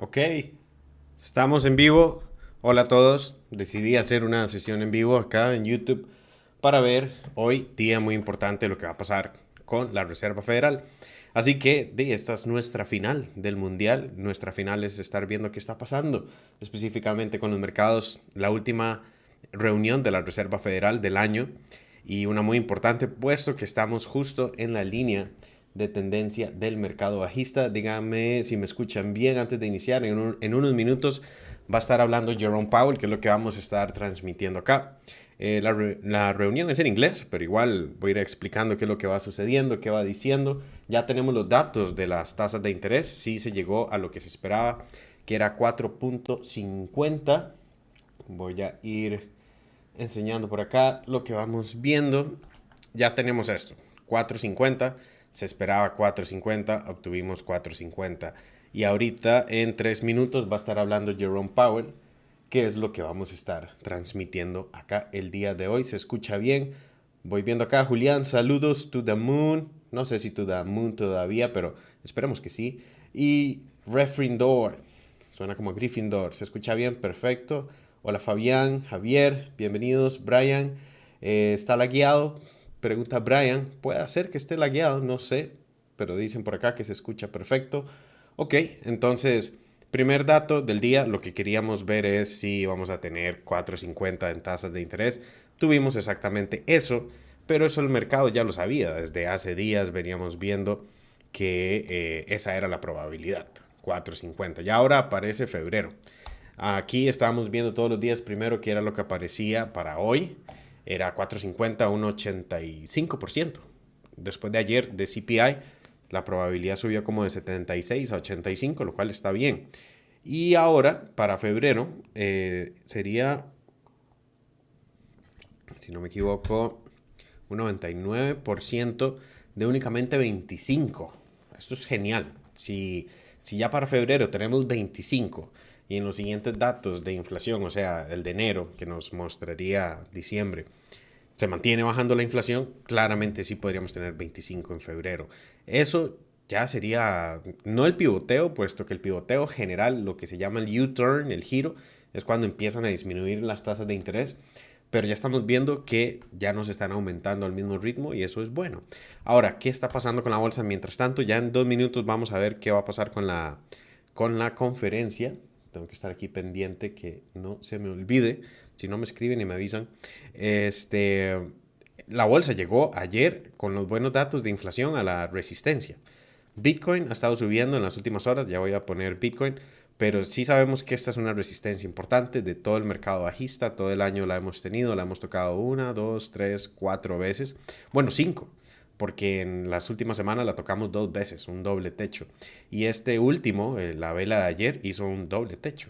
Ok, estamos en vivo. Hola a todos. Decidí hacer una sesión en vivo acá en YouTube para ver hoy, día muy importante, lo que va a pasar con la Reserva Federal. Así que esta es nuestra final del Mundial. Nuestra final es estar viendo qué está pasando específicamente con los mercados. La última reunión de la Reserva Federal del año y una muy importante puesto que estamos justo en la línea de tendencia del mercado bajista. Díganme si me escuchan bien antes de iniciar. En unos minutos va a estar hablando Jerome Powell, que es lo que vamos a estar transmitiendo acá. La reunión es en inglés, pero igual voy a ir explicando qué es lo que va sucediendo, qué va diciendo. Ya tenemos los datos de las tasas de interés. Sí se llegó a lo que se esperaba, que era 4.50. Voy a ir enseñando por acá lo que vamos viendo. Ya tenemos esto, 4.50, se esperaba 4.50, obtuvimos 4.50. Y ahorita en 3 minutos va a estar hablando Jerome Powell, que es lo que vamos a estar transmitiendo acá el día de hoy. Se escucha bien. Voy viendo acá, Julián, saludos to the moon. No sé si to the moon todavía, pero esperemos que sí. Y Refrindor, suena como Gryffindor. ¿Se escucha bien? Perfecto. Hola Fabián, Javier, bienvenidos. Brian, ¿está lagueado? Pregunta Brian. Puede ser que esté lagueado, no sé, pero dicen por acá que se escucha perfecto. Ok, entonces, primer dato del día, lo que queríamos ver es si vamos a tener 4.50 en tasas de interés. Tuvimos exactamente eso, pero eso el mercado ya lo sabía. Desde hace días veníamos viendo que esa era la probabilidad, 4.50. Y ahora aparece febrero. Aquí estábamos viendo todos los días primero que era lo que aparecía para hoy. Era 4.50, un 85%. Después de ayer de CPI, la probabilidad subió como de 76 a 85, lo cual está bien. Y ahora, para febrero, sería, si no me equivoco, un 99% de únicamente 25. Esto es genial. Si ya para febrero tenemos 25 y en los siguientes datos de inflación, o sea, el de enero, que nos mostraría diciembre, se mantiene bajando la inflación, claramente sí podríamos tener 25 en febrero. Eso ya sería, no el pivoteo, puesto que el pivoteo general, lo que se llama el U-turn, el giro, es cuando empiezan a disminuir las tasas de interés, pero ya estamos viendo que ya no se están aumentando al mismo ritmo y eso es bueno. Ahora, ¿qué está pasando con la bolsa? Mientras tanto, ya en 2 minutos vamos a ver qué va a pasar con la conferencia. Tengo que estar aquí pendiente que no se me olvide. Si no me escriben y me avisan. Este, la bolsa llegó ayer con los buenos datos de inflación a la resistencia. Bitcoin ha estado subiendo en las últimas horas, ya voy a poner Bitcoin, pero sí sabemos que esta es una resistencia importante de todo el mercado bajista, todo el año la hemos tenido, la hemos tocado 1, 2, 3, 4 veces, bueno 5, porque en las últimas semanas la tocamos 2 veces, un doble techo, y este último, la vela de ayer, hizo un doble techo.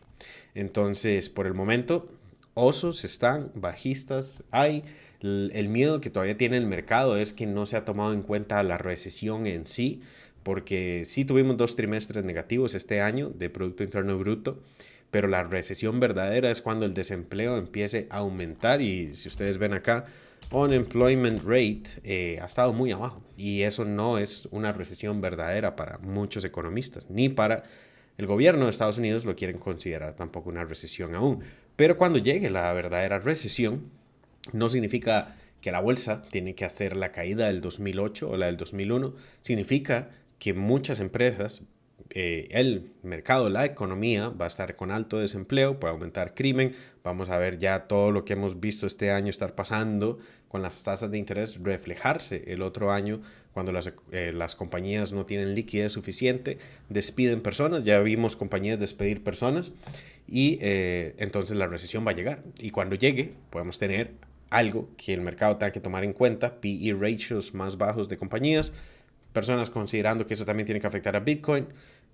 Entonces, por el momento, osos están, bajistas hay. El miedo que todavía tiene el mercado es que no se ha tomado en cuenta la recesión en sí, porque sí tuvimos 2 trimestres negativos este año de Producto Interno Bruto, pero la recesión verdadera es cuando el desempleo empiece a aumentar y si ustedes ven acá, unemployment rate ha estado muy abajo y eso no es una recesión verdadera para muchos economistas, ni para el gobierno de Estados Unidos lo quieren considerar tampoco una recesión aún. Pero cuando llegue la verdadera recesión, no significa que la bolsa tiene que hacer la caída del 2008 o la del 2001. Significa que muchas empresas, el mercado, la economía va a estar con alto desempleo, puede aumentar crimen. Vamos a ver ya todo lo que hemos visto este año estar pasando con las tasas de interés reflejarse el otro año cuando las compañías no tienen liquidez suficiente, despiden personas, ya vimos compañías despedir personas y entonces la recesión va a llegar y cuando llegue podemos tener algo que el mercado tenga que tomar en cuenta, PE ratios más bajos de compañías, personas considerando que eso también tiene que afectar a Bitcoin.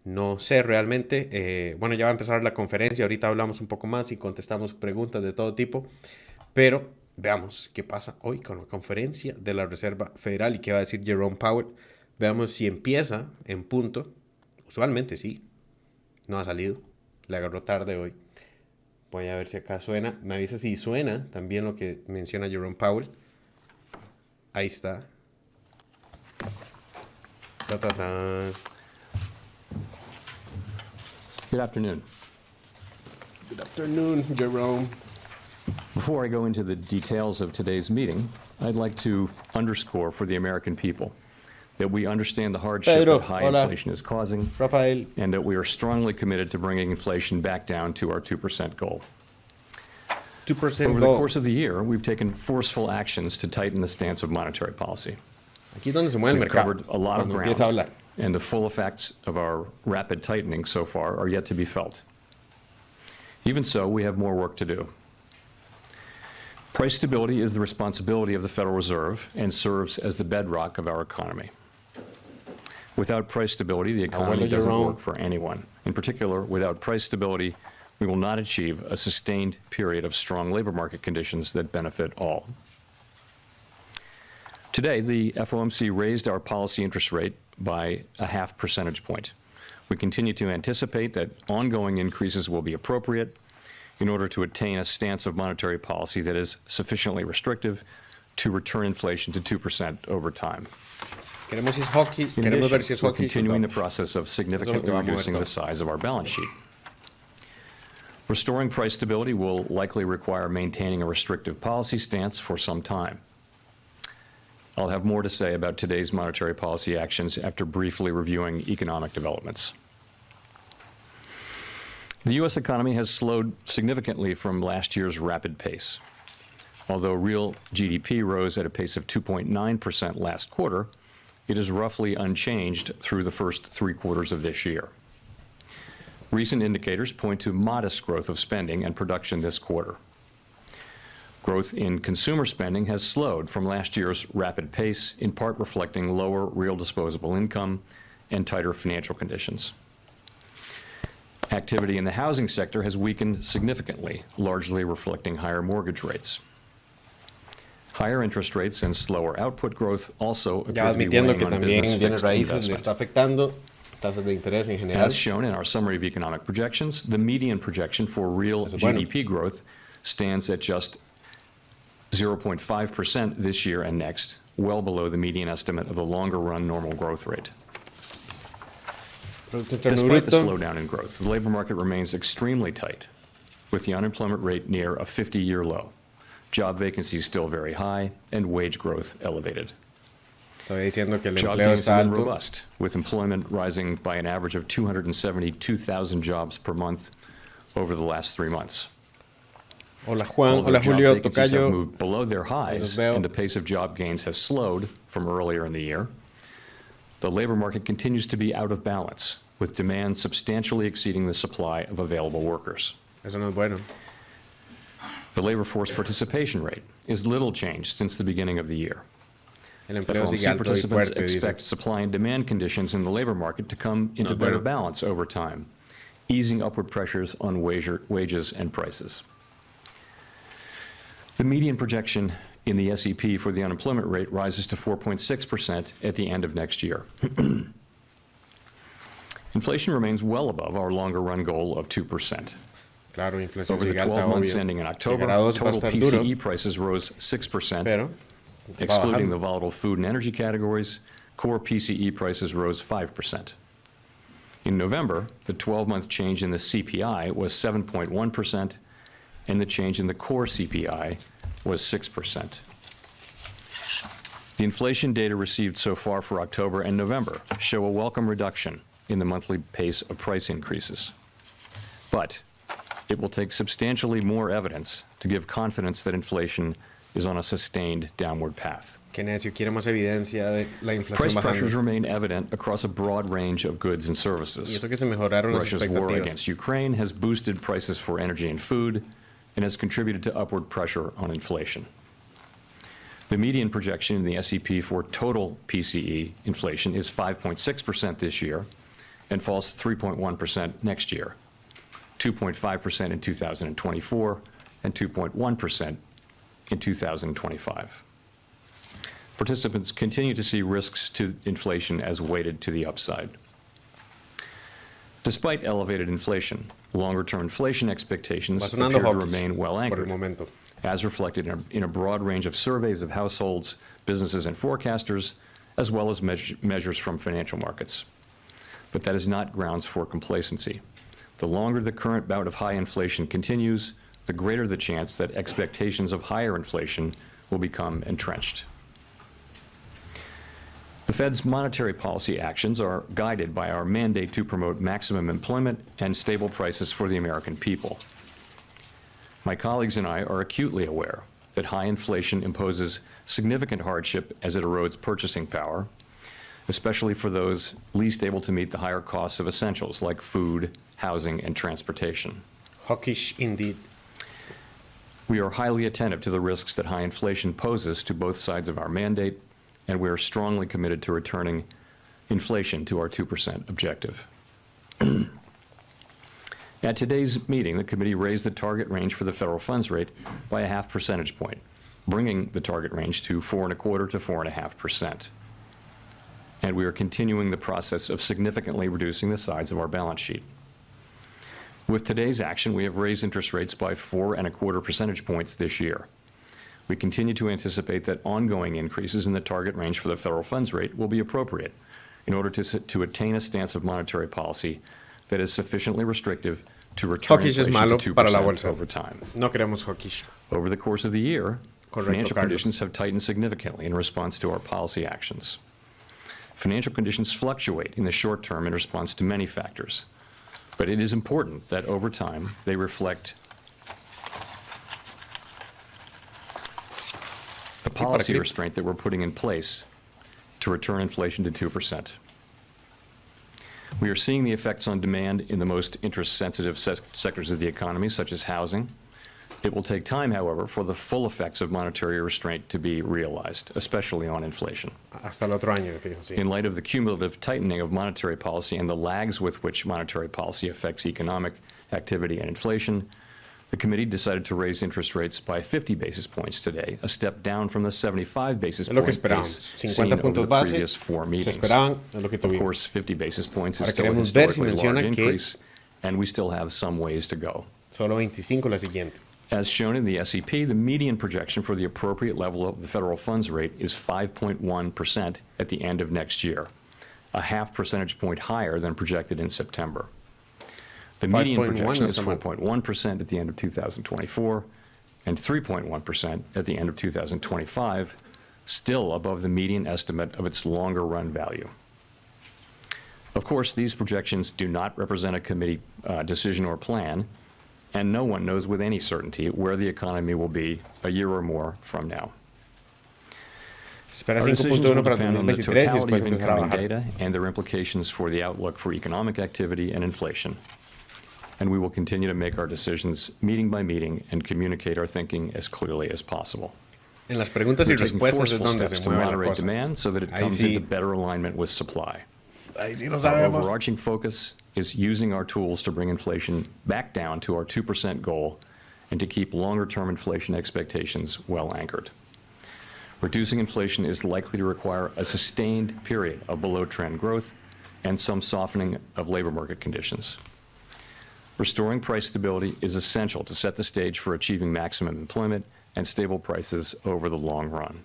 No sé realmente. Bueno, ya va a empezar la conferencia. Ahorita hablamos un poco más y contestamos preguntas de todo tipo. Pero veamos qué pasa hoy con la conferencia de la Reserva Federal y qué va a decir Jerome Powell. Veamos si empieza en punto. Usualmente sí. No ha salido. Le agarró tarde hoy. Voy a ver si acá suena. Me avisa si suena también lo que menciona Jerome Powell. Ahí está. Ta, ta, ta. Good afternoon. Good afternoon, Jerome. Before I go into the details of today's meeting, I'd like to underscore for the American people that we understand the hardship Pedro, that high hola. inflation is causing, Rafael. and that we are strongly committed to bringing inflation back down to our 2% goal. 2% Over the goal. course of the year, we've taken forceful actions to tighten the stance of monetary policy. Aquí es donde se mueve el We've mercado. covered a lot of Cuando empieza a ground, hablar. and the full effects of our rapid tightening so far are yet to be felt. Even so, we have more work to do. Price stability is the responsibility of the Federal Reserve and serves as the bedrock of our economy. Without price stability, the economy Abuelo doesn't Jerome. work for anyone. In particular, without price stability, we will not achieve a sustained period of strong labor market conditions that benefit all. Today, the FOMC raised our policy interest rate by a half percentage point. We continue to anticipate that ongoing increases will be appropriate in order to attain a stance of monetary policy that is sufficiently restrictive to return inflation to 2% over time. Queremos si es hockey. In Queremos ver si addition, es we're hockey. continuing the soltamos. process of significantly vamos a ver reducing todo. the size of our balance sheet. Restoring price stability will likely require maintaining a restrictive policy stance for some time. I'll have more to say about today's monetary policy actions after briefly reviewing economic developments. The U.S. economy has slowed significantly from last year's rapid pace. Although real GDP rose at a pace of 2.9% last quarter, it is roughly unchanged through the first 3 quarters of this year. Recent indicators point to modest growth of spending and production this quarter. Growth in consumer spending has slowed from last year's rapid pace, in part reflecting lower real disposable income and tighter financial conditions. Activity in the housing sector has weakened significantly, largely reflecting higher mortgage rates. Higher interest rates and slower output growth also appear Ya to be admitiendo weighing que on también business bienes fixed raíces le investment. está afectando, tasas de interés en general. As shown in our summary of economic projections, the median projection for real Eso es bueno. GDP growth stands at just 0.5% this year and next, well below the median estimate of the longer-run normal growth rate. Producto Despite the Interno slowdown in growth, the labor market remains extremely tight, with the unemployment rate near a 50-year low, job vacancies still very high, and wage growth elevated. Estoy diciendo que el Job empleo gains está have been alto. robust, with employment rising by an average of 272,000 jobs per month over the last 3 months. Hola Juan, Although hola job Julio, vacancies have Tocayo. moved below their highs Los veo. and the pace of job gains has slowed from earlier in the year, the labor market continues to be out of balance, with demand substantially exceeding the supply of available workers. Eso no es bueno. The labor force participation rate is little changed since the beginning of the year. El empleo sigue FOMC alto y participants fuerte, dice. expect supply and demand conditions in the labor market to come into No, better bueno. balance over time, easing upward pressures on wages and prices. The median projection in the SEP for the unemployment rate rises to 4.6% at the end of next year. Inflation remains well above our longer-run goal of 2%. Claro, inflación Over the sigue alta, 12 months obvio. ending in October, Llegará a 2, va a total estar duro, PCE prices rose 6%. pero va Excluding bajando. the volatile food and energy categories, core PCE prices rose 5%. In November, the 12-month change in the CPI was 7.1%, and the change in the core CPI was 6%. The inflation data received so far for October and November show a welcome reduction in the monthly pace of price increases. But it will take substantially more evidence to give confidence that inflation is on a sustained downward path. Que necio, quiere más evidencia de la inflación Price pressures bajando. remain evident across a broad range of goods and Y services. eso que se mejoraron las Russia's war expectativas. against Ukraine has boosted prices for energy and food and has contributed to upward pressure on inflation. The median projection in the SEP for total PCE inflation is 5.6% this year and falls to 3.1% next year, 2.5% in 2024, and 2.1% in 2025. Participants continue to see risks to inflation as weighted to the upside. Despite elevated inflation, longer-term inflation expectations Va appear sonando to hawkish remain well por el anchored, momento. as reflected in a broad range of surveys of households, businesses, and forecasters, as well as measures from financial markets. But that is not grounds for complacency. The longer the current bout of high inflation continues, the greater the chance that expectations of higher inflation will become entrenched. The Fed's monetary policy actions are guided by our mandate to promote maximum employment and stable prices for the American people. My colleagues and I are acutely aware that high inflation imposes significant hardship as it erodes purchasing power, especially for those least able to meet the higher costs of essentials like food, housing, and transportation. Hawkish indeed. We are highly attentive to the risks that high inflation poses to both sides of our mandate, and we are strongly committed to returning inflation to our 2% objective. At today's meeting, the committee raised the target range for the federal funds rate by a half percentage point, bringing the target range to 4.25% to 4.5%. And we are continuing the process of significantly reducing the size of our balance sheet. With today's action, we have raised interest rates by 4.25 percentage points this year. We continue to anticipate that ongoing increases in the target range for the federal funds rate will be appropriate in order to attain a stance of monetary policy that is sufficiently restrictive to return Hawkish es inflation malo to para la 2% bolsa. over time. No queremos hawkish. Over the course of the year, Correcto, financial Carlos. conditions have tightened significantly in response to our policy actions. Financial conditions fluctuate in the short term in response to many factors, but it is important that over time they reflect the policy restraint that we're putting in place to return inflation to 2%. We are seeing the effects on demand in the most interest-sensitive sectors of the economy, such as housing. It will take time, however, for the full effects of monetary restraint to be realized, especially on inflation. Hasta el otro año, fijo, sí. In light of the cumulative tightening of monetary policy and the lags with which monetary policy affects economic activity and inflation, the committee decided to raise interest rates by 50 basis points today, a step down from the 75 basis Es lo que point esperábamos. pace 50 seen over puntos the base. previous 4 Se meetings. esperaban, es lo que Of tuvimos. course, 50 basis points is Ahora still a queremos ver si historically large menciona que- increase, and we still have some ways to go. Solo 25 la siguiente. As shown in the SEP, the median projection for the appropriate level of the federal funds rate is 5.1% at the end of next year, a half percentage point higher than projected in September. The median 5.1 projection is está mal. 4.1% at the end of 2024 and 3.1% at the end of 2025, still above the median estimate of its longer run value. Of course, these projections do not represent a committee decision or plan, and no one knows with any certainty where the economy will be a year or more from now. Se espera Our decisions 5.1 will para depend on the 2023 y totality después of empezar a incoming bajar. data and their implications for the outlook for economic activity and inflation. And we will continue to make our decisions meeting by meeting and communicate our thinking as clearly as possible. En las preguntas y We're taking respuestas es forceful donde steps se to mueve la moderate cosa. demand so that it Ahí comes sí. into better alignment with supply. Ahí sí no Our sabemos. overarching focus is using our tools to bring inflation back down to our 2% goal and to keep longer-term inflation expectations well anchored. Reducing inflation is likely to require a sustained period of below-trend growth and some softening of labor market conditions. Restoring price stability is essential to set the stage for achieving maximum employment and stable prices over the long run.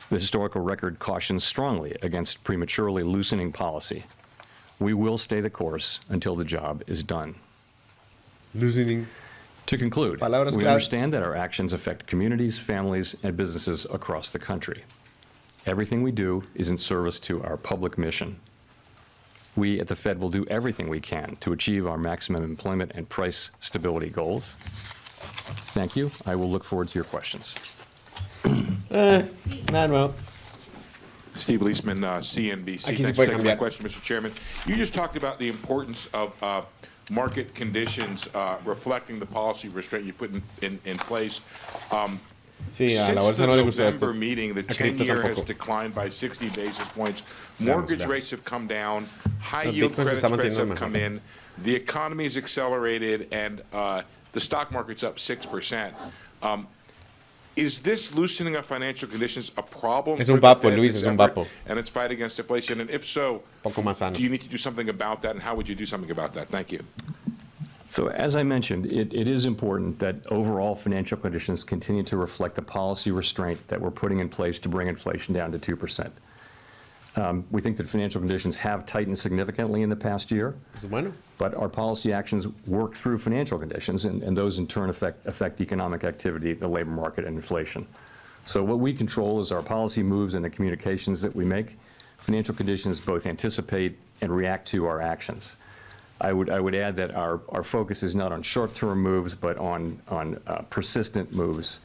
The historical record cautions strongly against prematurely loosening policy. We will stay the course until the job is done. Loosening. To conclude, Palabras we clave. understand that our actions affect communities, families, and businesses across the country. Everything we do is in service to our public mission. We at the Fed will do everything we can to achieve our maximum employment and price stability goals. Thank you. I will look forward to your questions. Nada nuevo. Steve Leisman, CNBC. Aquí sí Thanks puede for taking my cambiar. question, Mr. Chairman. You just talked about the importance of market conditions reflecting the policy restraint you put in place. Sí, a la Since bolsa the no le gusta esto. November meeting, the A cripto 10-year has tampoco. declined by 60 basis points. Mortgage veamos. rates have come down. Los High-yield bitcoins se credit está spreads have manteniendo come mejor. in. The economy's accelerated, and the stock market's up 6%. Is this loosening of financial conditions a problem Es for un the vapo, Fed in Luis, its es un effort vapo. and its fight against inflation? And if so, Poco más sano. do you need to do something about that, and how would you do something about that? Thank you. So as I mentioned, it is important that overall financial conditions continue to reflect the policy restraint that we're putting in place to bring inflation down to 2%. We think that financial conditions have tightened significantly in the past year, Eso es bueno. but our policy actions work through financial conditions, and those in turn affect economic activity, the labor market, and inflation. So what we control is our policy moves and the communications that we make. Financial conditions both anticipate and react to our actions. I would add that our focus is not on short-term moves, but on persistent moves,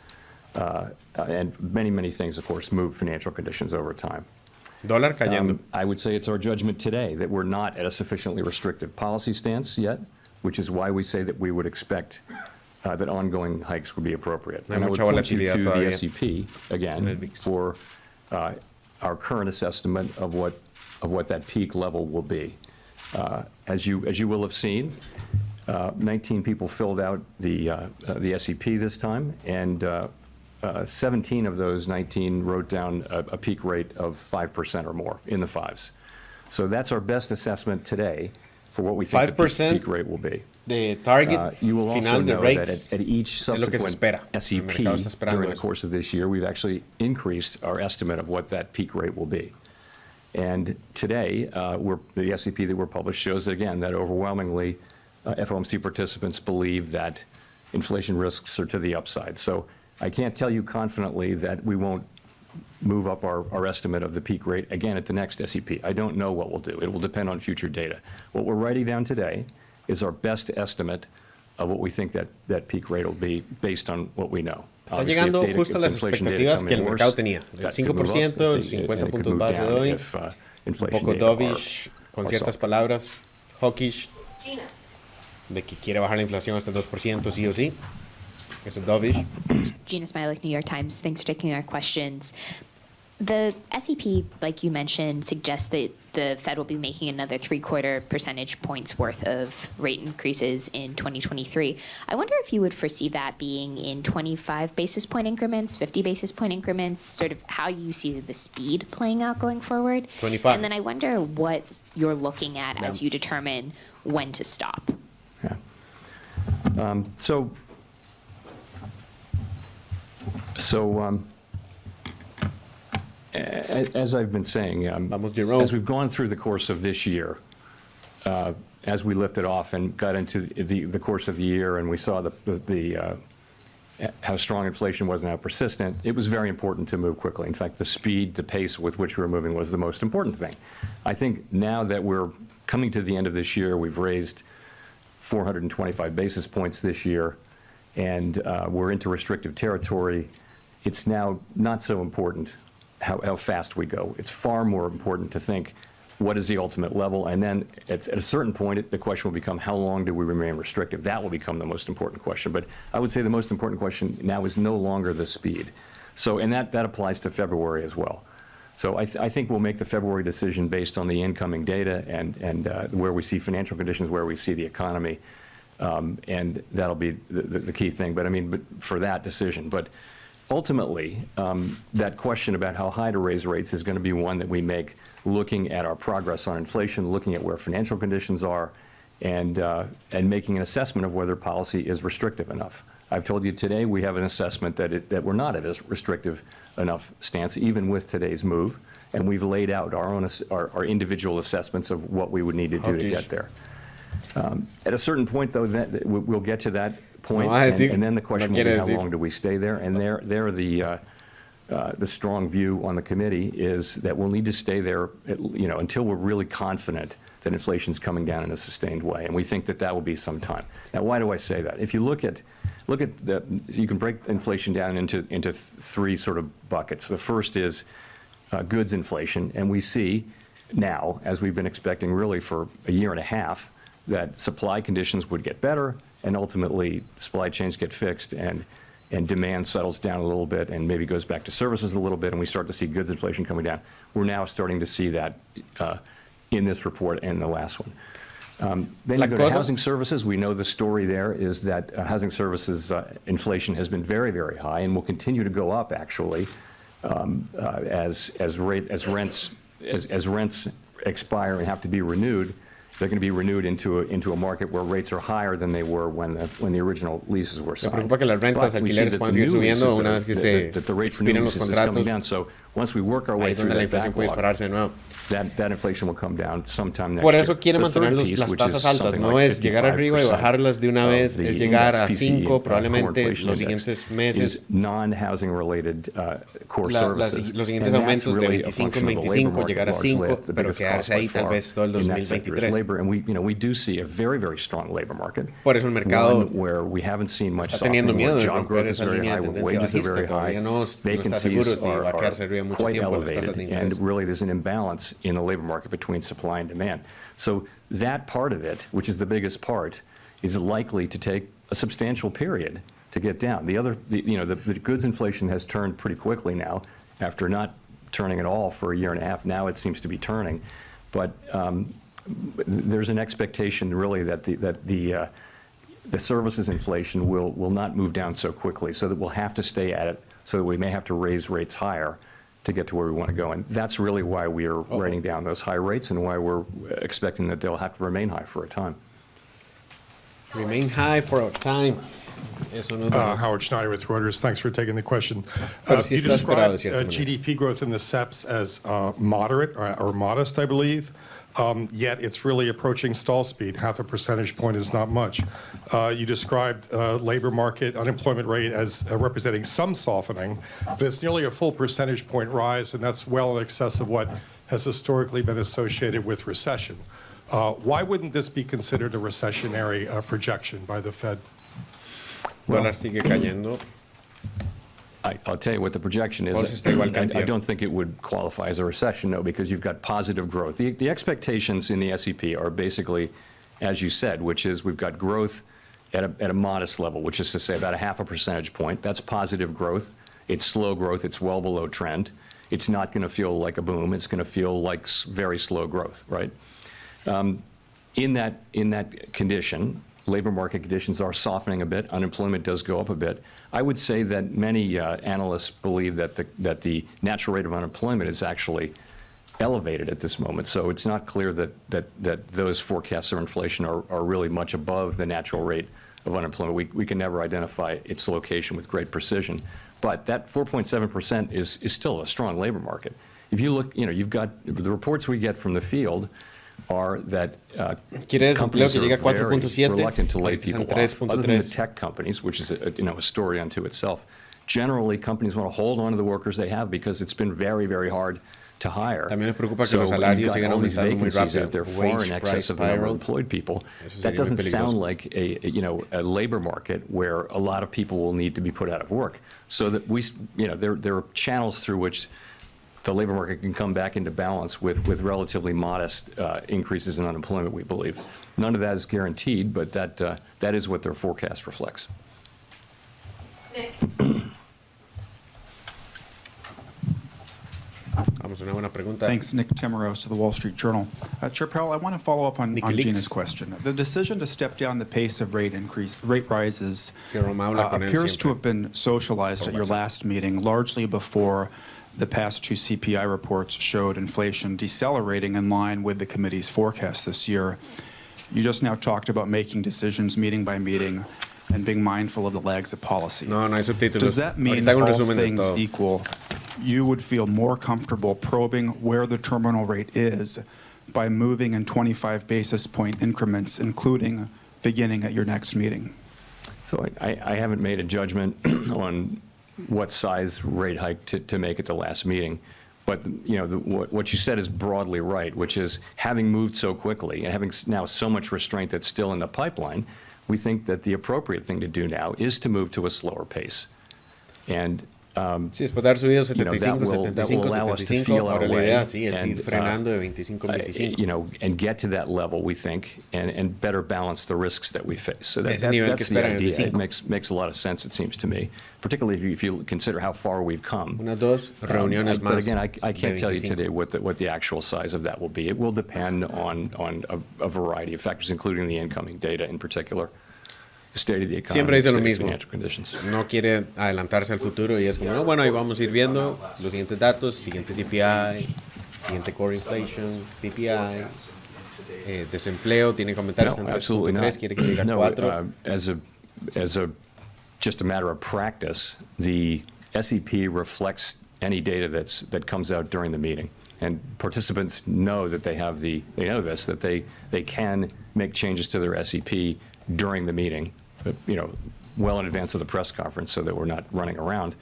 and many things, of course, move financial conditions over time. Dólar cayendo. I would say it's our judgment today that we're not at a sufficiently restrictive policy stance yet, which is why we say that we would expect that ongoing hikes would be appropriate. Hay And I would mucha point you volatilidad to the todavía. SEP, again, el VIX. for our current assessment of what that peak level will be. As you will have seen, 19 people filled out the SEP this time, and 17 of those 19 wrote down a peak rate of 5% or more, in the fives. So that's our best assessment today for what we think the 5% peak rate will be. The target You will also final de know rates. that at each lo que se subsequent espera. El SEP mercado está esperando during the eso. course of this year, we've actually increased our estimate of what that peak rate will be. And today, the SEP that we're published shows that, again, that overwhelmingly FOMC participants believe that inflation risks are to the upside. So I can't tell you confidently that we won't move up our estimate of the peak rate again at the next SEP. I don't know what we'll do. It will depend on future data. What we're writing down today is our best estimate of what we think that peak rate will be based on what we know. Está Obviously, llegando if justo a las inflation data expectativas come que in el worse, mercado tenía. El that could move 5%, up, el and 50 it could puntos move base de down hoy. if Un inflation poco data are dovish, con ciertas soft. palabras, hawkish, de que quiere bajar la inflación hasta el 2% sí o sí. Eso es dovish. Gina Smilik, New York Times. Thanks for taking our questions. The SEP, like you mentioned, suggests that the Fed will be making another 3/4 percentage points worth of rate increases in 2023. I wonder if you would foresee that being in 25 basis point increments, 50 basis point increments, sort of how you see the speed playing out going forward. 25. And then I wonder what you're looking at as you determine when to stop. Yeah. As I've been saying, Vamos, Jerome. as we've gone through the course of this year, as we lifted off and got into the course of the year, and we saw how strong inflation was and how persistent, it was very important to move quickly. In fact, the speed, the pace with which we were moving was the most important thing. I think now that we're coming to the end of this year, we've raised 425 basis points this year, and we're into restrictive territory. It's now not so important how fast we go. It's far more important to think, what is the ultimate level? And then at a certain point, the question will become, how long do we remain restrictive? That will become the most important question. But I would say the most important question now is no longer the speed. So, and that applies to February as well. So I think we'll make the February decision based on the incoming data and where we see financial conditions, where we see the economy, and that'll be the key thing. But for that decision. But ultimately, that question about how high to raise rates is going to be one that we make looking at our progress on inflation, looking at where financial conditions are, and making an assessment of whether policy is restrictive enough. I've told you today we have an assessment that we're not at a restrictive enough stance, even with today's move, and we've laid out our individual assessments of what we would need to do to get there. At a certain point, though, we'll get to that point, and then the question will be how long do we stay there? And the strong view on the committee is that we'll need to stay there, until we're really confident that inflation's coming down in a sustained way, and we think that will be some time. Now, why do I say that? If you look at you can break inflation down into three sort of buckets. The first is goods inflation, and we see now, as we've been expecting really for a year and a half, that supply conditions would get better, and ultimately supply chains get fixed, and demand settles down a little bit and maybe goes back to services a little bit, and we start to see goods inflation coming down. We're now starting to see that in this report and the last one. Then you go to housing services. We know the story there is that housing services inflation has been very, very high and will continue to go up, actually, as rents expire and have to be renewed. They're going to be renewed into a market where rates are higher than they were when the original leases were signed. Me preocupa que las rentas, But we see alquileres that puedan the seguir new subiendo leases una vez que se that the rate for new expiren los leases is coming contratos. down. So once we work our Ahí way es through donde la that inflación puede backlog, dispararse de nuevo. that inflation will come down sometime next Por year. eso quiere The mantener third piece, las which tasas is altas. something No like es llegar arriba y 55% bajarlas de una vez, of the es llegar a index PCE, 5 core probablemente inflation los index, siguientes meses. is non-housing related core services. Los siguientes And aumentos that's de really a 25 function en of the labor 25, market llegar a largely. 5, That's the pero biggest quedarse cost by ahí tal far vez todo el in that sector is 2023. labor, and we do see a very, very strong labor market. Por eso el mercado One where we haven't seen much está teniendo softening, miedo where de job growth romper is esa very línea high, de where tendencia wages are bajista. very high, Todavía no está seguro vacancies si va a are quedarse arriba mucho quite tiempo las tasas de elevated, and interés. really there's an imbalance in the labor market between supply and demand. So that part of it, which is the biggest part, is likely to take a substantial period to get down. The goods inflation has turned pretty quickly now, after not turning at all for a year and a half. Now it seems to be turning, but there's an expectation really that the services inflation will not move down so quickly, so that we'll have to stay at it, so that we may have to raise rates higher to get to where we want to go. And that's really why we are writing down those high rates and why we're expecting that they'll have to remain high for a time. Remain high for a time. Eso no es bueno. Howard Schneider with Reuters. Thanks for taking the question. Pero sí You está esperado, de described cierta manera. GDP growth in the SEPs as moderate or modest, I believe, yet it's really approaching stall speed. Half a percentage point is not much. You described labor market unemployment rate as representing some softening, but it's nearly a full percentage point rise, and that's well in excess of what has historically been associated with recession. Why wouldn't this be considered a recessionary projection by the Fed? Dólar sigue cayendo. I'll tell you what the projection Bolsa is. está igual que I antier. don't think it would qualify as a recession, no, because you've got positive growth. The expectations in the SEP are basically, as you said, which is we've got growth at a modest level, which is to say about a half a percentage point. That's positive growth. It's slow growth. It's well below trend. It's not going to feel like a boom. It's going to feel like very slow growth, right? In that condition, labor market conditions are softening a bit. Unemployment does go up a bit. I would say that many analysts believe that the natural rate of unemployment is actually elevated at this moment. So it's not clear that those forecasts of inflation are really much above the natural rate of unemployment. We can never identify its location with great precision. But that 4.7% is still a strong labor market. If you look, you've got the reports we get from the field are that Quiere desempleo companies que are llegue a very 4.7, reluctant to lay ahorita está en people off. Other than the 3.3. tech companies, which is a story unto itself, generally companies want to hold on to the workers they have because it's been very, very hard to hire. También les preocupa que So los you've salarios got sigan all these aumentando muy vacancies rápido. out there far Wage in excess price of the number of spiral. employed people. Eso That sería muy doesn't sound peligroso. like a labor market where a lot of people will need to be put out of work. So that there are channels through which the labor market can come back into balance with relatively modest increases in unemployment, we believe. None of that is guaranteed, but that is what their forecast reflects. Vamos, una buena pregunta. Thanks, Nick Timoros of the Wall Street Journal. Chair Powell, I want to follow up on Nicolix. Gina's question. The decision to step down the pace of rate rises Que Roma habla con él appears to siempre. have been socialized at your last meeting, largely before the past two CPI reports showed inflation decelerating in line with the committee's forecast this year. You just now talked about making decisions meeting by meeting and being mindful of the lags of policy. No hay subtítulos. Does that mean, Ahorita hago un all resumen de things todo. equal, you would feel more comfortable probing where the terminal rate is by moving in 25 basis point increments, including beginning at your next meeting? So I haven't made a judgment on what size rate hike to make at the last meeting. But what you said is broadly right, which is having moved so quickly and having now so much restraint that's still in the pipeline, we think that the appropriate thing to do now is to move to a slower pace. And Sí, después de haber subido that 75, will 75, allow us to 75, feel our ahora la way idea sí, es and, ir frenando de 25 en 25. and get to that level, we think, and better balance the risks that we face. So Ese nivel que that's the esperan en idea. It 25. makes a lot of sense, it seems to me, particularly if you consider how far we've come. Unas dos reuniones más. But again, I can't de tell you 25. today what the actual size of that will be. It will depend on a variety of factors, including the incoming data in particular, the state of the economy, Siempre dice the lo state of mismo. financial conditions. No quiere adelantarse al futuro y es como, no, bueno, ahí vamos a ir viendo los siguientes datos, siguiente CPI, siguiente core inflation, PPI, desempleo, tiene comentarios en No, absolutely 3.3, not. quiere que llegue a No, 4. as a just a matter of practice, the SEP reflects any data that comes out during the meeting. And participants know that they know this, that they can make changes to their SEP during the meeting, well in advance of the press conference so that we're not running around.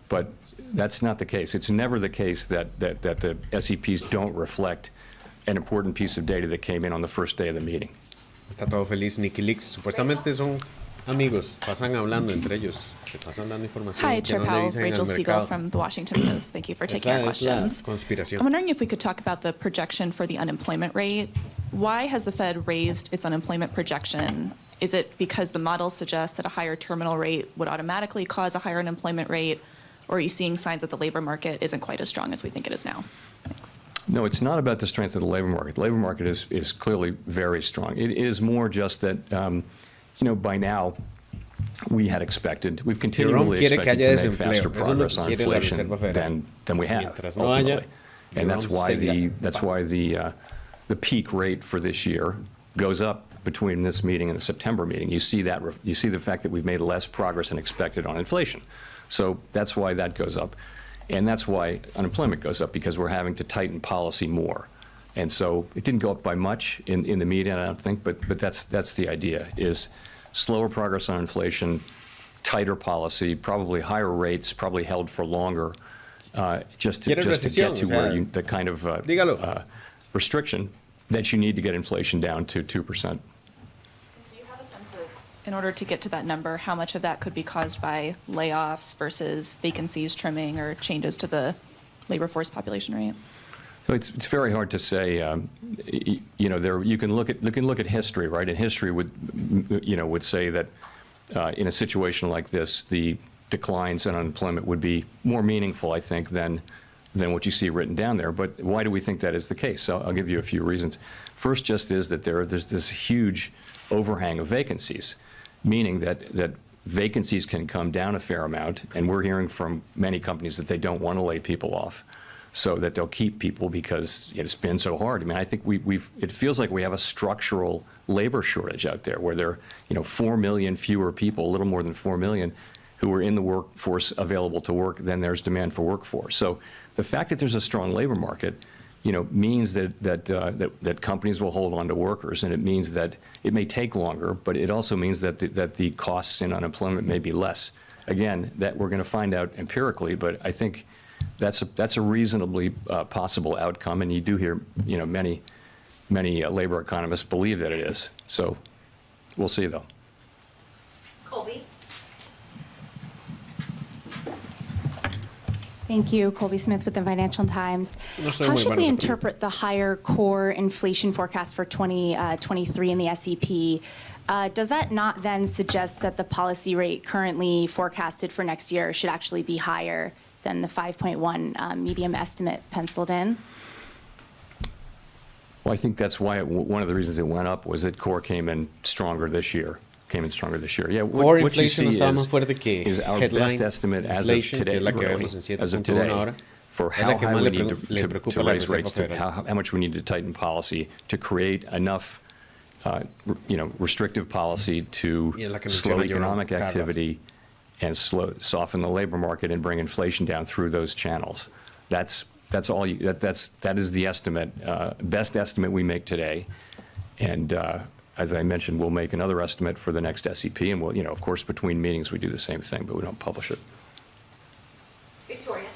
But that's not the case. It's never the case that the SEPs don't reflect an important piece of data that came in on the first day of the meeting. Está todo feliz. Nicky Leaks, supuestamente son amigos, pasan hablando entre ellos, se pasan dando información. Hi, que Chair no le Powell, dicen al Rachel Siegel mercado. from the Washington Post. Thank you for taking our Esa es la questions. conspiración. I'm wondering if we could talk about the projection for the unemployment rate. Why has the Fed raised its unemployment projection? Is it because the models suggest that a higher terminal rate would automatically cause a higher unemployment rate? Or are you seeing signs that the labor market isn't quite as strong as we think it is now? Thanks. No, it's not about the strength of the labor market. The labor market is clearly very strong. It is more just that, by now, we had expected, we've continually quiere que expected haya to make desempleo. faster Eso es lo progress que on quiere la inflation Reserva Federal. than we have, Mientras no ultimately. haya, And that's why Jerome the peak rate for this year goes up between this meeting and the September meeting. You see the fact that we've made less progress than expected on inflation. So that's why that goes up. And that's why unemployment goes up, because we're having to tighten policy more. And so it didn't go up by much in the media, I don't think, but that's the idea, is slower progress on inflation, tighter policy, probably higher rates, probably held for longer, just to get to where the kind of restriction that you need to get inflation down to 2%. In order to get to that number, how much of that could be caused by layoffs versus vacancies trimming or changes to the labor force population rate? So it's very hard to say. You can look at history, right? And history would say that in a situation like this, the declines in unemployment would be more meaningful, I think, than what you see written down there. But why do we think that is the case? So I'll give you a few reasons. First, just is that there's this huge overhang of vacancies, meaning that vacancies can come down a fair amount, and we're hearing from many companies that they don't want to lay people off, so that they'll keep people because it's been so hard. I mean, I think it feels like we have a structural labor shortage out there, where there are 4 million fewer people, a little more than 4 million, who are in the workforce available to work than there's demand for workforce. So the fact that there's a strong labor market, means that companies will hold on to workers, and it means that it may take longer, but it also means that the costs in unemployment may be less. Again, that we're going to find out empirically, but I think that's a reasonably possible outcome, and you do hear many labor economists believe that it is. So we'll see, though. Colby. Thank you. Colby Smith with the Financial Times. How should we interpret the higher core inflation forecast for 2023 in the SEP? Does that not then suggest that the policy rate currently forecasted for next year should actually be higher than the 5.1 medium estimate penciled in? Well, I think that's why one of the reasons it went up was that core came in stronger this year. Yeah, Core what you inflation see estaba más fuerte que is our headline best estimate as of inflation, today, que es la que really, vemos en as of 7.1 today, ahora. for Es how la que high más we le need preocupa to a la raise Reserva rates, Federal. how much we need to tighten policy to create enough restrictive policy to Y es la que slow menciona Jerome economic cada rato. activity and soften the labor market and bring inflation down through those channels. That is the estimate, best estimate we make today. And as I mentioned, we'll make another estimate for the next SEP, and we'll, of course, between meetings we do the same thing, but we don't publish it. Victoria.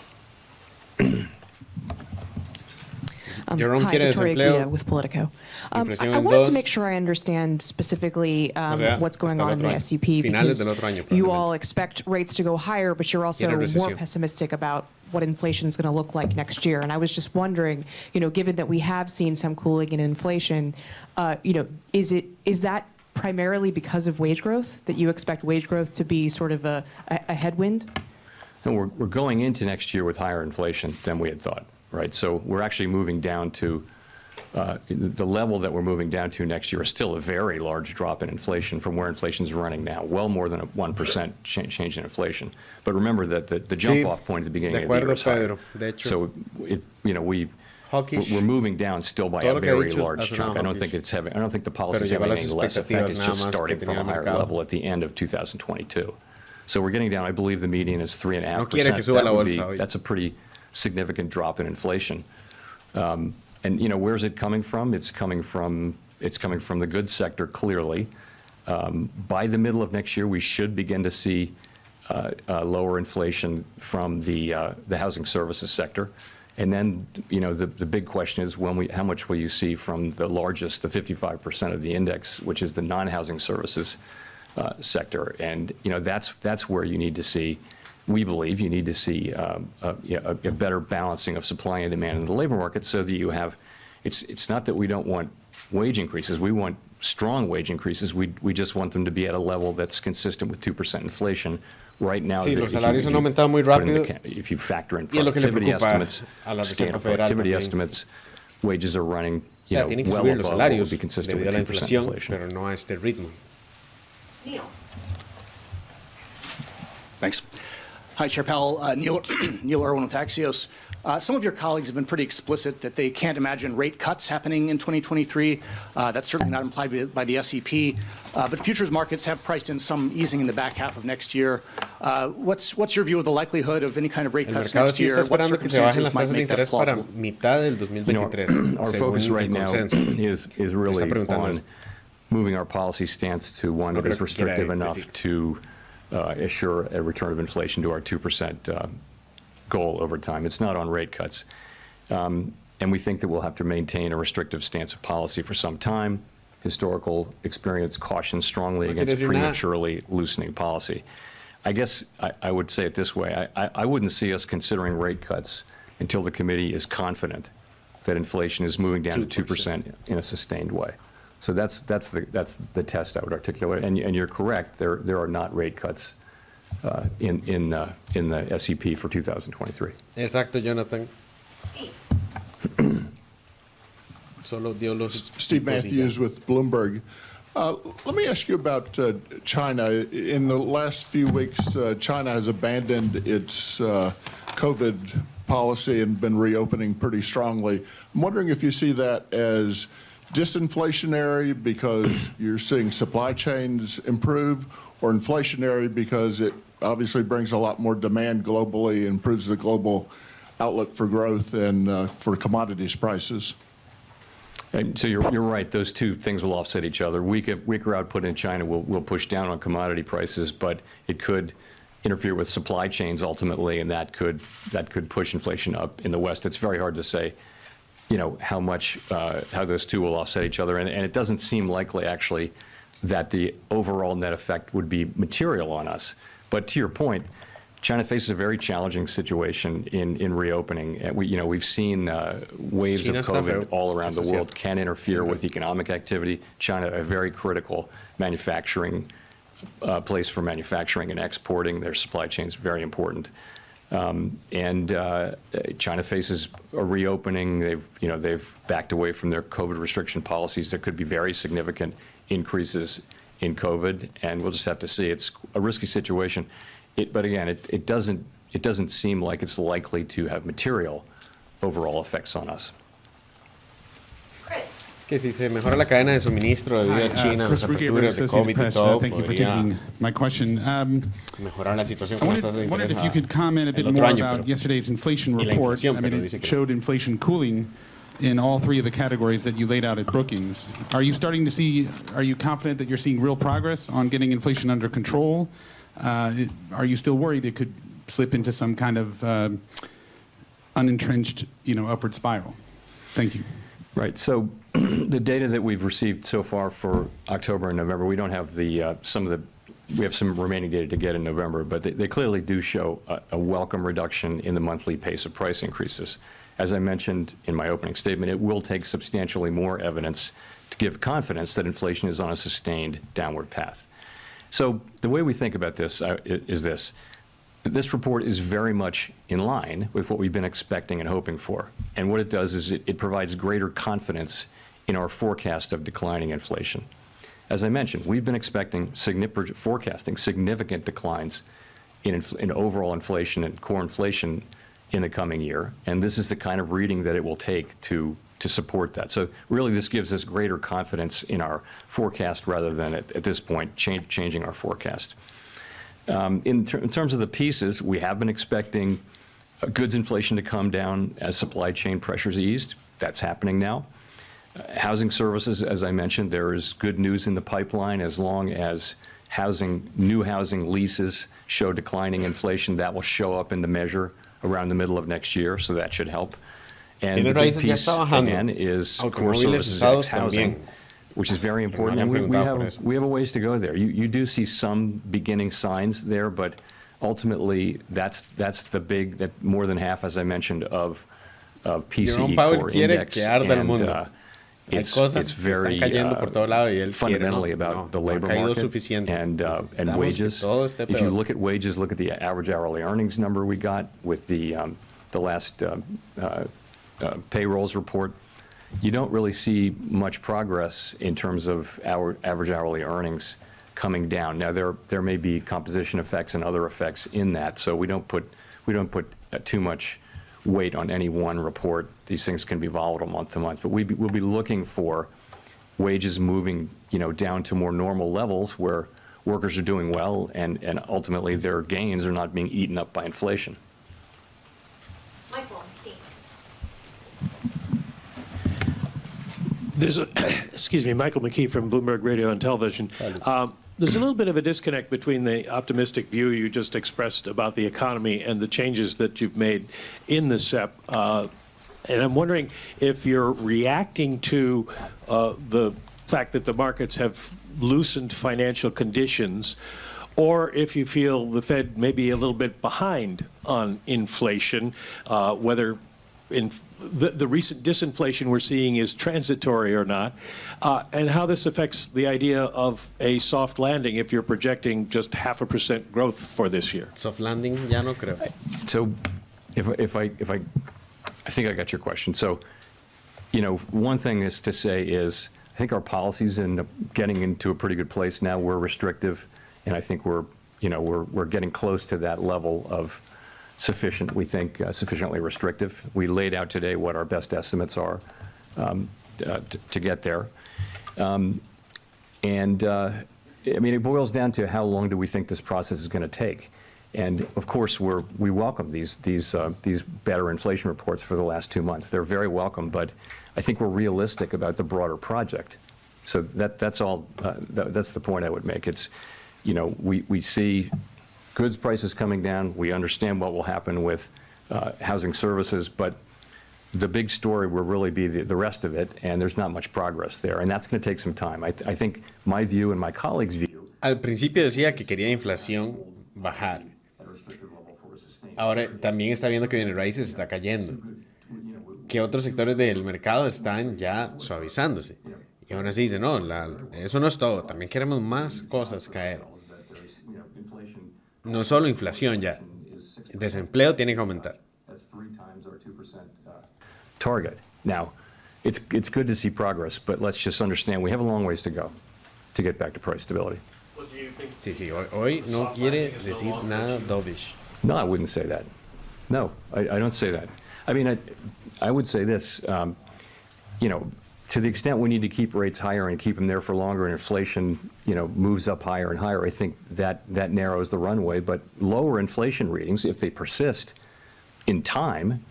Jerome Hi, quiere Victoria desempleo. Guida with Politico. Inflación I en wanted dos. to make sure I understand specifically what's going hasta el on in the otro año. SEP, Finales because del otro año, you probablemente. all expect rates to go higher, but you're also Tiene more recesión. pessimistic about what inflation is going to look like next year. And I was just wondering, given that we have seen some cooling in inflation, is that primarily because of wage growth, that you expect wage growth to be sort of a headwind? And we're going into next year with higher inflation than we had thought, right? So we're actually moving down to, the level that we're moving down to next year is still a very large drop in inflation from where inflation's running now, well more than a 1% change in inflation. But remember that the jump-off point at the beginning of the year is higher. Pedro. De hecho, So, hawkish. we're moving down still by Todo a lo que ha very dicho large ha sonado chunk. I don't hawkish. think the policy is Pero having llegó a any las less effect. It's expectativas just nada más starting que from a tenía el higher mercado. level at the end of 2022. So we're getting down, I believe the median is 3.5%. No quiere que suba la bolsa hoy. That's a pretty significant drop in inflation. And where's it coming from? It's coming from the goods sector, clearly. By the middle of next year, we should begin to see lower inflation from the housing services sector. And then, the big question is how much will you see from the largest, the 55% of the index, which is the non-housing services sector. And, that's where you need to see, we believe you need to see a better balancing of supply and demand in the labor market so that you have, it's not that we don't want wage increases, we want strong wage increases, we just want them to be at a level that's consistent with 2% inflation. Right now, sí, los salarios han aumentado muy rápido. If you factor in Y es lo que le productivity preocupa estimates, a la Reserva standard Federal productivity también. estimates, wages are running O sea, tienen que well subir los above what salarios would be consistent debido a with la 2% inflación, inflation. pero no a este ritmo. Thanks. Hi, Chair Powell. Neil Irwin with Axios. Some of your colleagues have been pretty explicit that they can't imagine rate cuts happening in 2023. That's certainly not implied by the SEP. But futures markets have priced in some easing in the back half of next year. What's your view of the likelihood of any kind of rate El cuts mercado next sí year? está What esperando que se bajen las circumstances might tasas de make that interés para plausible? mitad del 2023. Our según focus right el now consenso. is really Está preguntando on eso. moving our policy stance to one No that is creo que quiera restrictive enough decir. to assure a return of inflation to our 2% goal over time. It's not on rate cuts. And we think that we'll have to maintain a restrictive stance of policy for some time. Historical experience cautions strongly No quiere against decir nada. prematurely loosening policy. I guess I would say it this way. I wouldn't see us considering rate cuts until the committee is confident that inflation is moving down to 2% in a sustained way. So that's the test I would articulate. And you're correct, there are not rate cuts in the SEP for 2023. Exacto, Jonathan. Solo dio los Steve tipos y ya. Matthews with Bloomberg. Let me ask you about China. In the last few weeks, China has abandoned its COVID policy and been reopening pretty strongly. I'm wondering if you see that as disinflationary because you're seeing supply chains improve, or inflationary because it obviously brings a lot more demand globally, improves the global outlook for growth and for commodities prices. And so you're right. Those two things will offset each other. Weaker output in China will push down on commodity prices, but it could interfere with supply chains ultimately, and that could push inflation up in the West. It's very hard to say, how those two will offset each other, and it doesn't seem likely actually that the overall net effect would be material on us. But to your point, China faces a very challenging situation in reopening. We've seen waves China of está COVID feo. all around the Eso es world cierto. can interfere with economic activity. China, a very critical manufacturing place for manufacturing and exporting. Their supply chain is very important. China faces a reopening. They've backed away from their COVID restriction policies. There could be very significant increases in COVID, and we'll just have to see. It's a risky situation. But again, it doesn't seem like it's likely to have material overall effects on us. Que si se mejora la cadena de suministro debido a China, las aperturas de COVID y todo, Thank you for podría taking my question. mejorar la situación I con las tasas de wondered interés if you could comment a bit el otro more año, about pero- yesterday's inflation y la report. inflación, pero It dice que showed inflation cooling in all three of the categories that you laid out at Brookings. Are you confident that you're seeing real progress on getting inflation under control? Are you still worried it could slip into some kind of unentrenched, upward spiral? Thank you. Right. So the data that we've received so far for October and November, we don't have we have some remaining data to get in November, but they clearly do show a welcome reduction in the monthly pace of price increases. As I mentioned in my opening statement, it will take substantially more evidence to give confidence that inflation is on a sustained downward path. So the way we think about this is this. This report is very much in line with what we've been expecting and hoping for. And what it does is it provides greater confidence in our forecast of declining inflation. As I mentioned, we've been forecasting significant declines in overall inflation and core inflation in the coming year. And this is the kind of reading that it will take to support that. So really this gives us greater confidence in our forecast rather than at this point changing our forecast. In terms of the pieces, we have been expecting goods inflation to come down as supply chain pressures eased. That's happening now. Housing services, as I mentioned, there is good news in the pipeline as long as new housing leases show declining inflation. That will show up in the measure around the middle of next year, so that should help. And the big piece, again, is core services ex housing, which is very important. And we have a ways to go there. You do see some beginning signs there, but ultimately, that's the big, that more than half, as I mentioned, of PCE core index. It's very fundamentally about the labor market and wages. If you look at wages, look at the average hourly earnings number we got with the last payrolls report, you don't really see much progress in terms of our average hourly earnings coming down. Now there may be composition effects and other effects in that, so we don't put too much weight on any one report. These things can be volatile month to month, but we'll be looking for wages moving, down to more normal levels where workers are doing well and ultimately their gains are not being eaten up by inflation. Michael, excuse me, Michael McKee from Bloomberg Radio and Television. There's a little bit of a disconnect between the optimistic view you just expressed about the economy and the changes that you've made in the SEP. And I'm wondering if you're reacting to the fact that the markets have loosened financial conditions, or if you feel the Fed may be a little bit behind on inflation, whether the recent disinflation we're seeing is transitory or not, and how this affects the idea of a soft landing if you're projecting just 0.5% growth for this year. Soft landing, ya no creo. So, if I think I got your question. So, one thing is to say is I think our policies end up getting into a pretty good place now. We're restrictive, and I think we're getting close to that level of sufficiently restrictive. We laid out today what our best estimates are to get there. It boils down to how long do we think this process is going to take? And of course, we welcome these better inflation reports for the last 2 months. They're very welcome, but I think we're realistic about the broader project. So that's all. That's the point I would make. It's, we see goods prices coming down. We understand what will happen with housing services, but the big story will really be the rest of it, and there's not much progress there, and that's going to take some time. I think my view and my colleagues' view. Al principio decía que quería inflación bajar. Ahora también está viendo que bienes raíces está cayendo, que otros sectores del mercado están ya suavizándose. Y aún así dice, no, eso no es todo, también queremos más cosas caer. No solo inflación ya, el desempleo tiene que aumentar. Target. Now, it's good to see progress, but let's just understand we have a long ways to go to get back to price stability. Sí, hoy no quiere decir nada dovish. No, I wouldn't say that. No, I don't say that. I mean, I would say this, to the extent we need to keep rates higher and keep them there for longer and inflation, moves up higher and higher, I think that narrows the runway. But lower inflation readings, if they persist in time,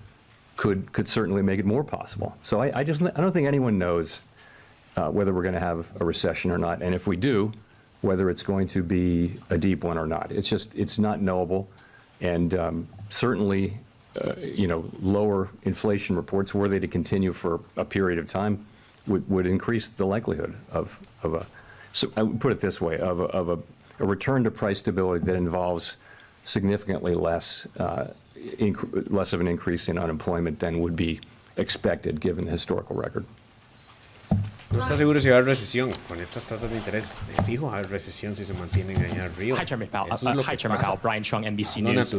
could certainly make it more possible. So I don't think anyone knows whether we're going to have a recession or not. And if we do, whether it's going to be a deep one or not. It's not knowable. And certainly, lower inflation reports, were they to continue for a period of time, would increase the likelihood of so I would put it this way, of a return to price stability that involves significantly less of an increase in unemployment than would be expected given the historical record. No está seguro si va a haber recesión. Con estas tasas de interés fijo, va a haber recesión si se mantienen allá arriba. Hi, Chairman Powell. Brian Chung, NBC News.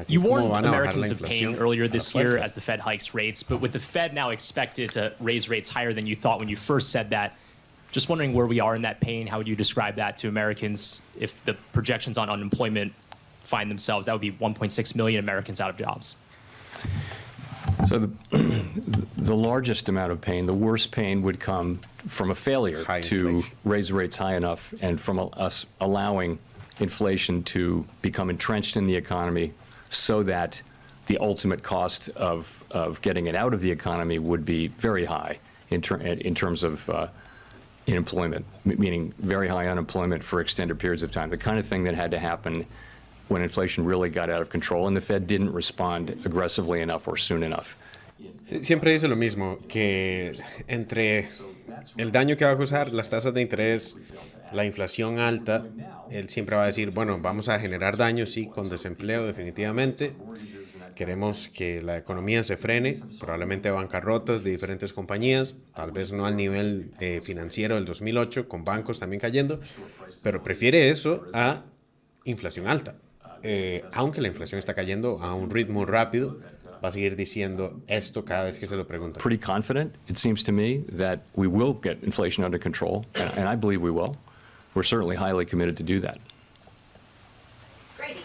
You warned Americans of pain earlier this year as the Fed hikes rates, but with the Fed now expected to raise rates higher than you thought when you first said that, just wondering where we are in that pain. How would you describe that to Americans if the projections on unemployment find themselves? That would be 1.6 million Americans out of jobs. So the largest amount of pain, the worst pain, would come from a failure to raise rates high enough and from us allowing inflation to become entrenched in the economy so that the ultimate cost of getting it out of the economy would be very high in terms of unemployment, meaning very high unemployment for extended periods of time, the kind of thing that had to happen when inflation really got out of control and the Fed didn't respond aggressively enough or soon enough. Siempre dice lo mismo, que entre el daño que va a causar las tasas de interés, la inflación alta, él siempre va a decir, bueno, vamos a generar daño, sí, con desempleo definitivamente. Queremos que la economía se frene, probablemente bancarrotas de diferentes compañías, tal vez no al nivel financiero del 2008, con bancos también cayendo, pero prefiere eso a inflación alta. Aunque la inflación está cayendo a un ritmo rápido, va a seguir diciendo esto cada vez que se lo preguntan. Pretty confident, it seems to me, that we will get inflation under control, and I believe we will. We're certainly highly committed to do that. Grady.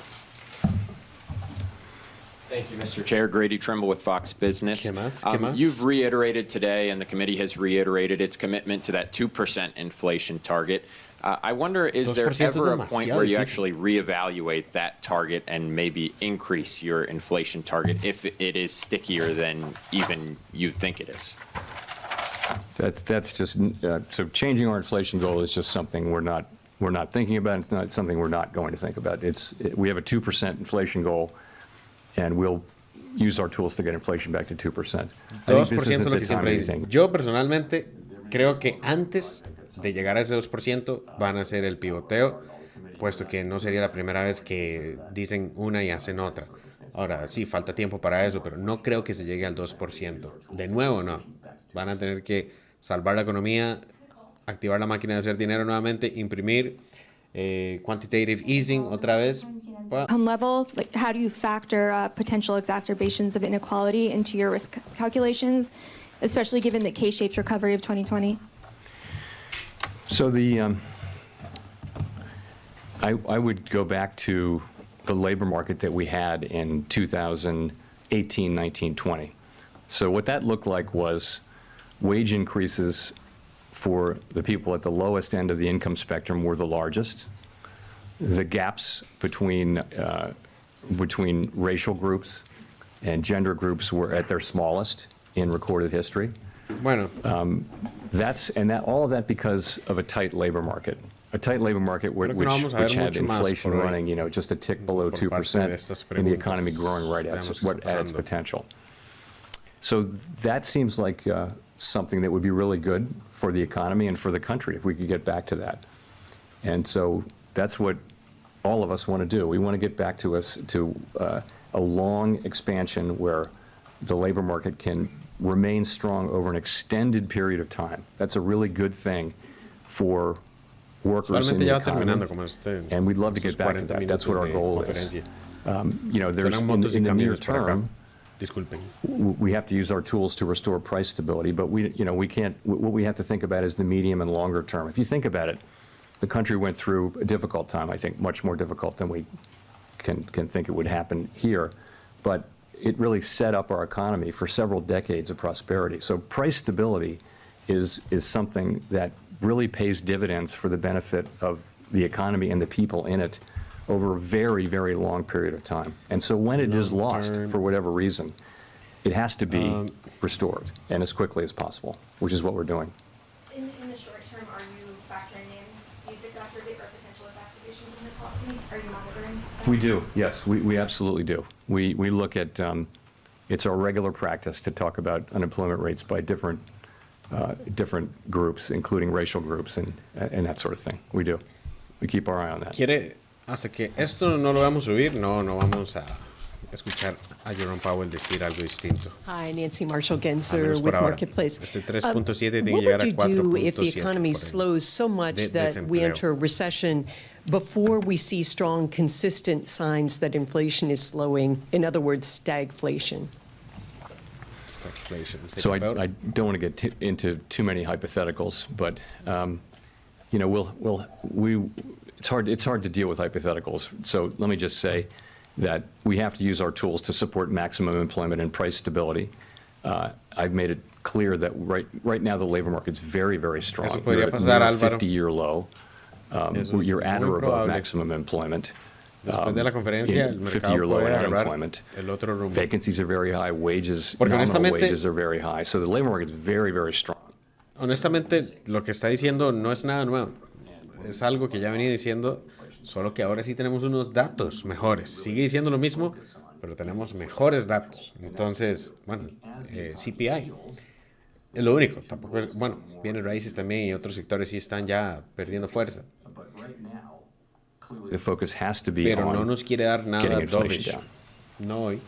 Thank you, Mr. Chair. Grady Trimble with Fox Business. ¿Qué más? You've reiterated today, and the committee has reiterated its commitment to that 2% inflation target. I wonder, is there ever a point where you actually reevaluate that target and maybe increase your inflation target if it is stickier than even you think it is? That's just so changing our inflation goal is just something we're not thinking about. It's not something we're not going to think about. We have a 2% inflation goal, and we'll use our tools to get inflation back to 2%. 2% lo que siempre dicen. Yo personalmente creo que antes de llegar a ese 2% van a hacer el pivoteo, puesto que no sería la primera vez que dicen una y hacen otra. Ahora, sí, falta tiempo para eso, pero no creo que se llegue al 2%. De nuevo, no. Van a tener que salvar la economía, activar la máquina de hacer dinero nuevamente, imprimir, quantitative easing otra vez. Income level, like how do you factor potential exacerbations of inequality into your risk calculations, especially given the K-shaped recovery of 2020? So I would go back to the labor market that we had in 2018, 19, 20. So what that looked like was wage increases for the people at the lowest end of the income spectrum were the largest. The gaps between racial groups and gender groups were at their smallest in recorded history. Bueno. All of that because of a tight labor market. A tight labor market which had inflation running, just a tick below 2%, and the economy growing right at its potential. So that seems like something that would be really good for the economy and for the country if we could get back to that. And so that's what all of us want to do. We want to get back to a long expansion where the labor market can remain strong over an extended period of time. That's a really good thing for workers in the economy, and we'd love to get back to that. That's what our goal is. There's in the near term, we have to use our tools to restore price stability, but we can't. What we have to think about is the medium and longer term. If you think about it, the country went through a difficult time. I think much more difficult than we can think it would happen here, but it really set up our economy for several decades of prosperity. So price stability is something that really pays dividends for the benefit of the economy and the people in it over a very, very long period of time. And so when it is lost for whatever reason, it has to be restored, and as quickly as possible, which is what we're doing. In the short term, are you factoring in these potential exacerbations in the economy? Are you monitoring that? We do, yes, we absolutely do. We look at, it's our regular practice to talk about unemployment rates by different groups, including racial groups and that sort of thing. We do. We keep our eye on that. Hasta que esto no lo vamos a subir, no vamos a escuchar a Jerome Powell decir algo distinto. Hi, Nancy Marshall-Genzer with Marketplace. What would you do if the economy slows so much that we enter a recession before we see strong, consistent signs that inflation is slowing? In other words, stagflation. So I don't want to get into too many hypotheticals, but it's hard to deal with hypotheticals. So let me just say that we have to use our tools to support maximum employment and price stability. I've made it clear that right now the labor market's very, very strong. We're at a 50-year low. You're at or above maximum employment. Después de la conferencia, el 50-year mercado low puede in agarrar unemployment. el otro rumbo. Vacancies are very high, wages, Porque nominal honestamente- wages are very high. So the labor market is very, very strong. Honestamente, lo que está diciendo no es nada nuevo. Es algo que ya venía diciendo, solo que ahora sí tenemos unos datos mejores. Sigue diciendo lo mismo, pero tenemos mejores datos. Entonces, bueno, CPI es lo único. Tampoco es, bueno, bienes raíces también y otros sectores sí están ya perdiendo fuerza. The focus has to be Pero no on nos quiere dar nada getting inflation dovish. down. No hoy.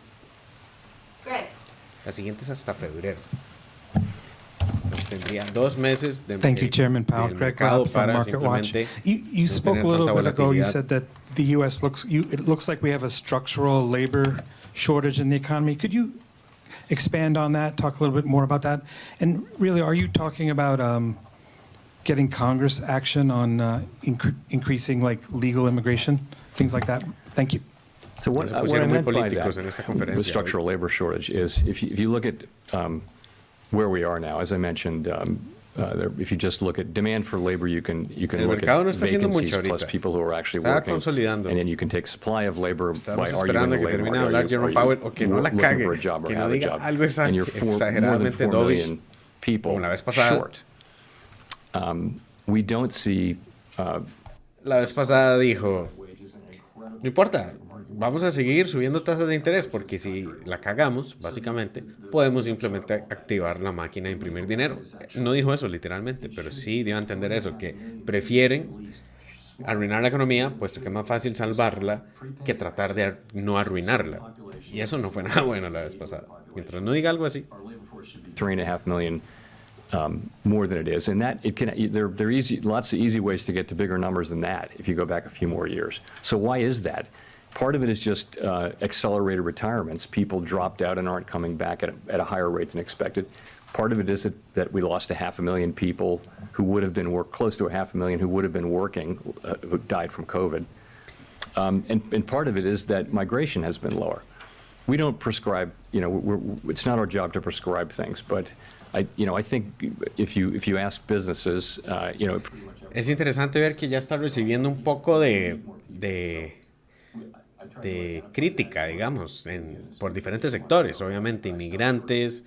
La siguiente es hasta febrero. Entonces tendría 2 meses de Thank you, Chairman Powell. del Greg mercado Rapp from para Market Watch. simplemente You no spoke tener a little tanta bit ago, you volatilidad. said that the U.S. it looks like we have a structural labor shortage in the economy. Could you expand on that, talk a little bit more about that? And really, are you talking about getting Congress action on increasing like legal immigration, things like that? Thank you. So what Se I pusieron muy meant by políticos en esta that conferencia with structural labor shortage is if you look at where we are now, as I mentioned, if you just look at demand for labor, you can El look mercado no at está haciendo vacancies mucho plus ahorita. people who are actually Está working, consolidando. and then you can take supply of labor Estamos by arguing esperando the que labor termine de market. hablar Jerome Powell o que no la looking cague, for a job or que no have a diga job, algo and you're more than exageradamente 4 dovish, million people como la vez pasada. short. We don't see La vez pasada dijo, no importa, vamos a seguir subiendo tasas de interés porque si la cagamos, básicamente, podemos simplemente activar la máquina de imprimir dinero. No dijo eso literalmente, pero sí dio a entender eso, que prefieren arruinar la economía, puesto que es más fácil salvarla que tratar de no arruinarla. Y eso no fue nada bueno la vez pasada. Mientras no diga algo así. 3.5 million more than it is, and that it can there are easy lots of easy ways to get to bigger numbers than that if you go back a few more years. So why is that? Part of it is just accelerated retirements. People dropped out and aren't coming back at a higher rate than expected. Part of it is that we lost 500,000 people who would have been close to 500,000 who would have been working who died from COVID. And part of it is that migration has been lower. We don't prescribe, it's not our job to prescribe things, but I think if you ask businesses, Es interesante ver que ya está recibiendo un poco de crítica, digamos, por diferentes sectores, obviamente inmigrantes,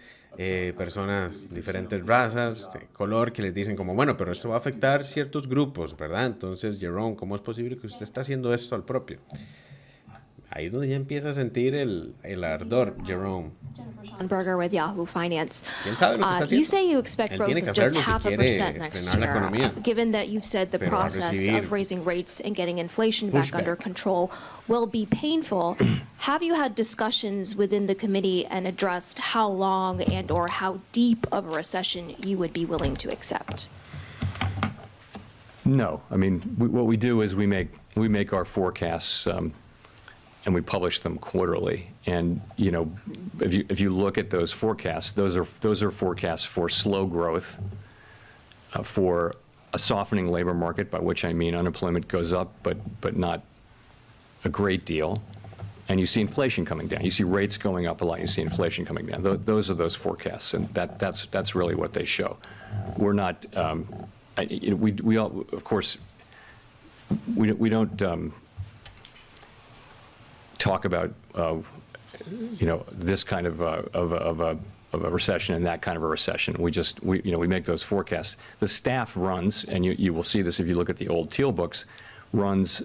personas de diferentes razas, de color, que les dicen como, bueno, pero esto va a afectar ciertos grupos, ¿verdad? Entonces, Jerome, ¿cómo es posible que usted está haciendo esto al propio? Ahí es donde ya empieza a sentir el ardor, Jerome. Burger with Yahoo Finance. ¿Quién sabe lo que está haciendo? You say you expect Él growth tiene que of just hacerlo si 0.5% quiere next frenar la year. economía. Given that you've said the Pero va a process recibir of raising rates and getting inflation back pushback. under control will be painful, have you had discussions within the committee and addressed how long and or how deep of a recession you would be willing to accept? no. I mean, what we do is we make our forecasts and we publish them quarterly. And if you look at those forecasts, those are forecasts for slow growth, for a softening labor market, by which I mean unemployment goes up, but not a great deal. And you see inflation coming down. You see rates going up a lot. You see inflation coming down. Those are those forecasts, and that's really what they show. We're not. We all, of course, we don't. Talk about this kind of a recession and that kind of a recession. We make those forecasts. The staff runs, and you will see this if you look at the old Teal books, runs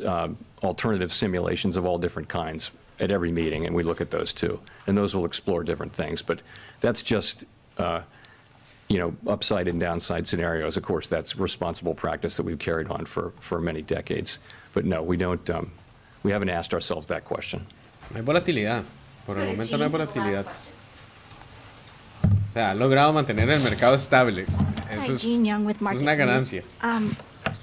alternative simulations of all different kinds at every meeting, and we look at those too. And those will explore different things, but that's just upside and downside scenarios. Of course, that's responsible practice that we've carried on for many decades. But no, we don't. We haven't asked ourselves that question. No hay volatilidad. Por el momento no hay volatilidad. O sea, ha logrado mantener el mercado estable. Eso es, Jean Young with eso es Market una News. ganancia.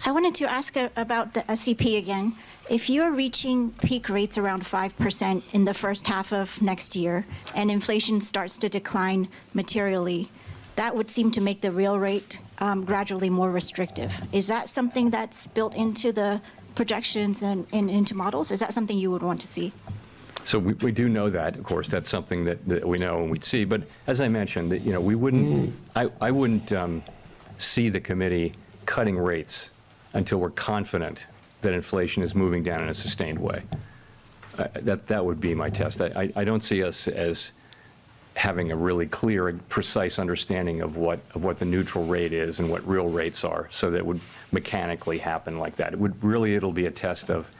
I wanted to ask about the SEP again. If you're reaching peak rates around 5% in the first half of next year and inflation starts to decline materially, that would seem to make the real rate gradually more restrictive. Is that something that's built into the projections and into models? Is that something you would want to see? So we do know that, of course. That's something that we know and we'd see. But as I mentioned, we wouldn't. I wouldn't see the committee cutting rates until we're confident that inflation is moving down in a sustained way. That would be my test. I don't see us as having a really clear and precise understanding of what the neutral rate is and what real rates are, so that it would mechanically happen like that. It'll be a test of,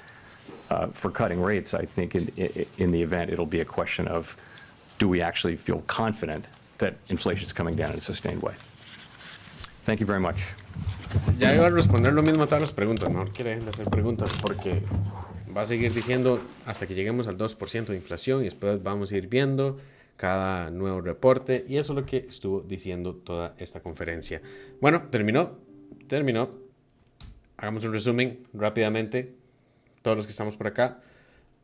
for cutting rates, I think in the event, it'll be a question of, do we actually feel confident that inflation is coming down in a sustained way? Thank you very much. Ya iba a responder lo mismo a todas las preguntas, no quieren hacer preguntas porque va a seguir diciendo hasta que lleguemos al 2% de inflación y después vamos a ir viendo cada nuevo reporte, y eso es lo que estuvo diciendo toda esta conferencia. Bueno, terminó. Hagamos un resumen rápidamente. Todos los que estamos por acá,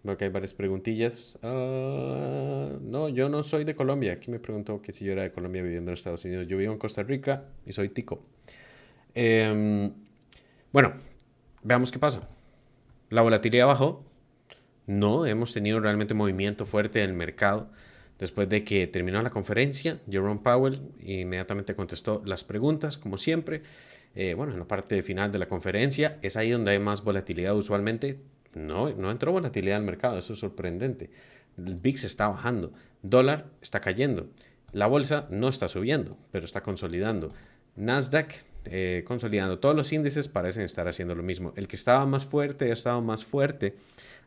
veo que hay varias preguntillas. No, yo no soy de Colombia. Aquí me preguntó que si yo era de Colombia viviendo en Estados Unidos. Yo vivo en Costa Rica y soy tico. Bueno, veamos qué pasa. La volatilidad bajó. No hemos tenido realmente movimiento fuerte del mercado. Después de que terminó la conferencia, Jerome Powell inmediatamente contestó las preguntas, como siempre. Bueno, en la parte final de la conferencia, es ahí donde hay más volatilidad usualmente. No entró volatilidad al mercado, eso es sorprendente. El VIX está bajando, dólar está cayendo, la bolsa no está subiendo, pero está consolidando. Nasdaq consolidando, todos los índices parecen estar haciendo lo mismo. El que estaba más fuerte,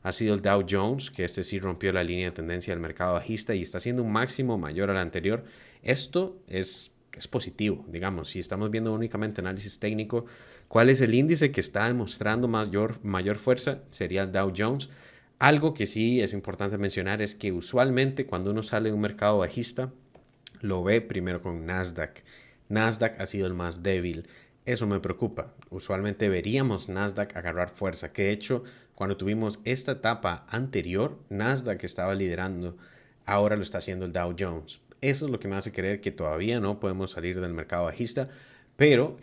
ha sido el Dow Jones, que sí rompió la línea de tendencia del mercado bajista y está haciendo un máximo mayor al anterior. Esto es positivo, digamos. Si estamos viendo únicamente análisis técnico, ¿cuál es el índice que está demostrando mayor fuerza? Sería el Dow Jones. Algo que sí es importante mencionar es que usualmente cuando uno sale de un mercado bajista, lo ve primero con Nasdaq. Nasdaq ha sido el más débil. Eso me preocupa. Usualmente veríamos Nasdaq agarrar fuerza, que de hecho, cuando tuvimos esta etapa anterior, Nasdaq estaba liderando, ahora lo está haciendo el Dow Jones. Eso es lo que me hace creer que todavía no podemos salir del mercado bajista, pero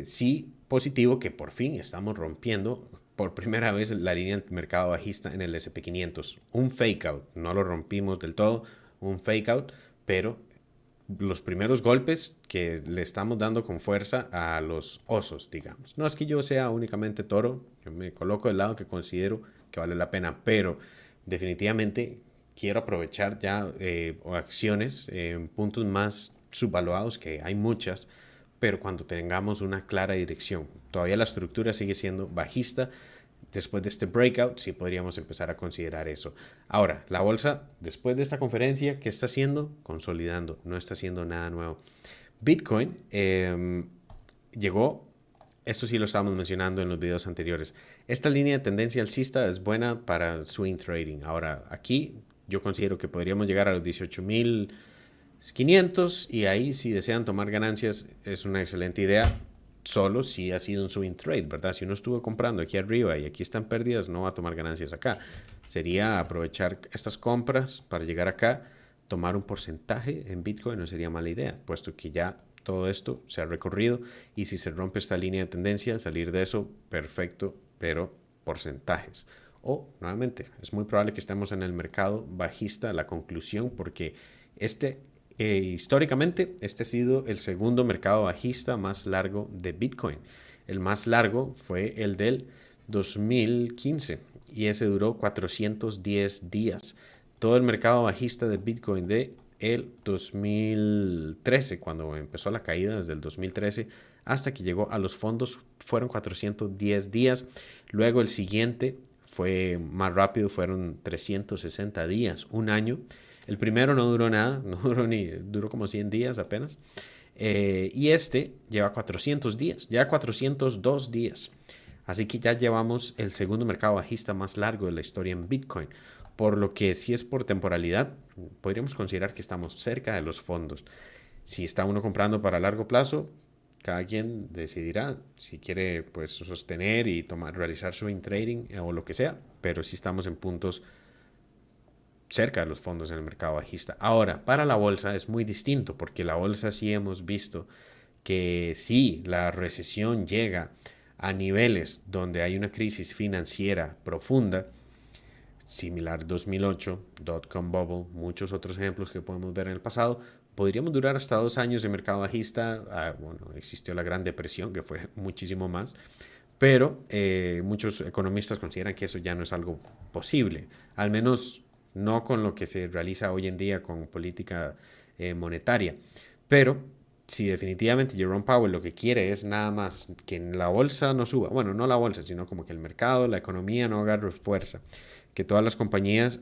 sí positivo que por fin estamos rompiendo por primera vez la línea del mercado bajista en el S&P 500. Un fake out, no lo rompimos del todo, un fake out, pero los primeros golpes que le estamos dando con fuerza a los osos, digamos. No es que yo sea únicamente toro, yo me coloco del lado que considero que vale la pena, pero definitivamente quiero aprovechar ya acciones en puntos más subvaluados, que hay muchas, pero cuando tengamos una clara dirección. Todavía la estructura sigue siendo bajista. Después de este breakout, sí podríamos empezar a considerar eso. Ahora, la bolsa, después de esta conferencia, ¿qué está haciendo? Consolidando, no está haciendo nada nuevo. Bitcoin llegó, esto sí lo estábamos mencionando en los videos anteriores. Esta línea de tendencia alcista es buena para swing trading. Ahora, aquí yo considero que podríamos llegar a los 18.500 y ahí, si desean tomar ganancias, es una excelente idea. Solo si ha sido un swing trade, ¿verdad? Si uno estuvo comprando aquí arriba y aquí están pérdidas, no va a tomar ganancias acá. Sería aprovechar estas compras para llegar acá, tomar un porcentaje en Bitcoin, no sería mala idea, puesto que ya todo esto se ha recorrido y si se rompe esta línea de tendencia, salir de eso, perfecto, pero porcentajes. O, nuevamente, es muy probable que estemos en el mercado bajista, la conclusión, porque históricamente, este ha sido el segundo mercado bajista más largo de Bitcoin. El más largo fue el del 2015 y ese duró 410 días. Todo el mercado bajista de Bitcoin de el 2013, cuando empezó la caída desde el 2013 hasta que llegó a los fondos, fueron 410 días. Luego el siguiente fue más rápido, fueron 360 días, un año. El primero no duró nada, duró como 100 días apenas. Y este lleva 400 días, ya 402 días. Así que ya llevamos el segundo mercado bajista más largo de la historia en Bitcoin. Por lo que si es por temporalidad, podríamos considerar que estamos cerca de los fondos. Si está uno comprando para largo plazo, cada quien decidirá si quiere pues sostener y realizar swing trading o lo que sea. Pero si estamos en puntos cerca de los fondos en el mercado bajista. Ahora, para la bolsa es muy distinto, porque la bolsa sí hemos visto que si la recesión llega a niveles donde hay una crisis financiera profunda, similar 2008, dot-com bubble, muchos otros ejemplos que podemos ver en el pasado, podríamos durar hasta 2 años de mercado bajista. Bueno, existió la Gran Depresión, que fue muchísimo más, pero muchos economistas consideran que eso ya no es algo posible, al menos no con lo que se realiza hoy en día con política monetaria. Pero si definitivamente Jerome Powell lo que quiere es nada más que la bolsa no suba, bueno, no la bolsa, sino como que el mercado, la economía no agarre fuerza, que todas las compañías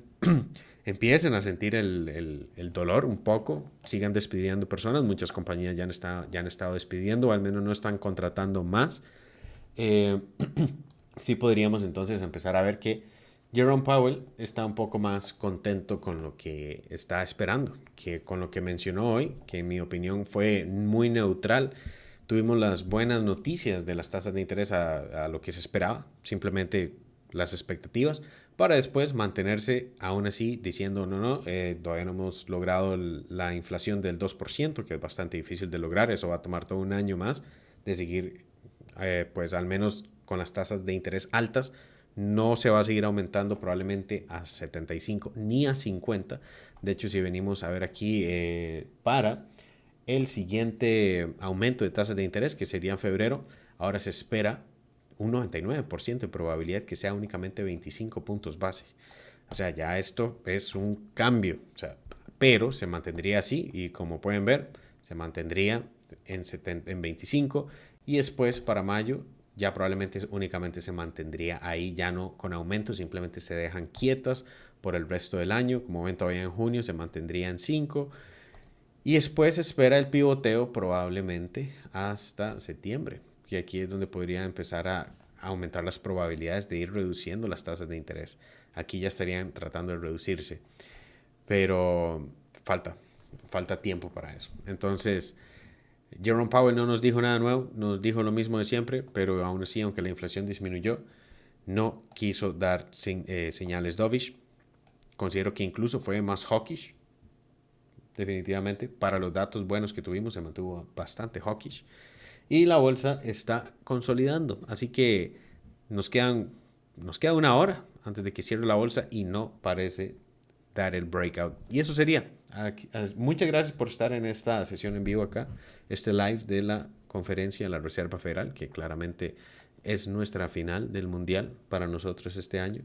empiecen a sentir el dolor un poco, sigan despidiendo personas, muchas compañías ya han estado despidiendo, o al menos no están contratando más, sí podríamos entonces empezar a ver que Jerome Powell está un poco más contento con lo que está esperando, que con lo que mencionó hoy, que en mi opinión fue muy neutral. Tuvimos las buenas noticias de las tasas de interés a lo que se esperaba, simplemente las expectativas, para después mantenerse aún así diciendo todavía no hemos logrado la inflación del 2%, que es bastante difícil de lograr, eso va a tomar todo un año más de seguir, pues al menos con las tasas de interés altas. No se va a seguir aumentando probablemente a 75 ni a 50. De hecho, si venimos a ver aquí para el siguiente aumento de tasas de interés, que sería en febrero, ahora se espera un 99% de probabilidad que sea únicamente 25 puntos base. O sea, ya esto es un cambio, pero se mantendría así y como pueden ver, se mantendría en 25 y después para mayo ya probablemente únicamente se mantendría ahí, ya no con aumentos, simplemente se dejan quietas por el resto del año. Como ven, todavía en junio se mantendría en 5 y después se espera el pivoteo probablemente hasta septiembre, y aquí es donde podría empezar a aumentar las probabilidades de ir reduciendo las tasas de interés. Aquí ya estarían tratando de reducirse, pero falta tiempo para eso. Entonces, Jerome Powell no nos dijo nada nuevo, nos dijo lo mismo de siempre, pero aún así, aunque la inflación disminuyó, no quiso dar señales dovish. Considero que incluso fue más hawkish, definitivamente. Para los datos buenos que tuvimos, se mantuvo bastante hawkish. Y la bolsa está consolidando, así que nos queda una hora antes de que cierre la bolsa y no parece dar el breakout. Y eso sería. Muchas gracias por estar en esta sesión en vivo acá, este live de la conferencia de la Reserva Federal, que claramente es nuestra final del mundial para nosotros este año.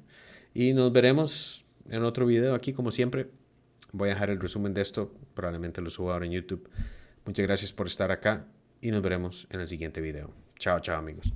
Y nos veremos en otro video aquí como siempre. Voy a dejar el resumen de esto, probablemente lo subo ahora en YouTube. Muchas gracias por estar acá y nos veremos en el siguiente video. Chao, chao amigos.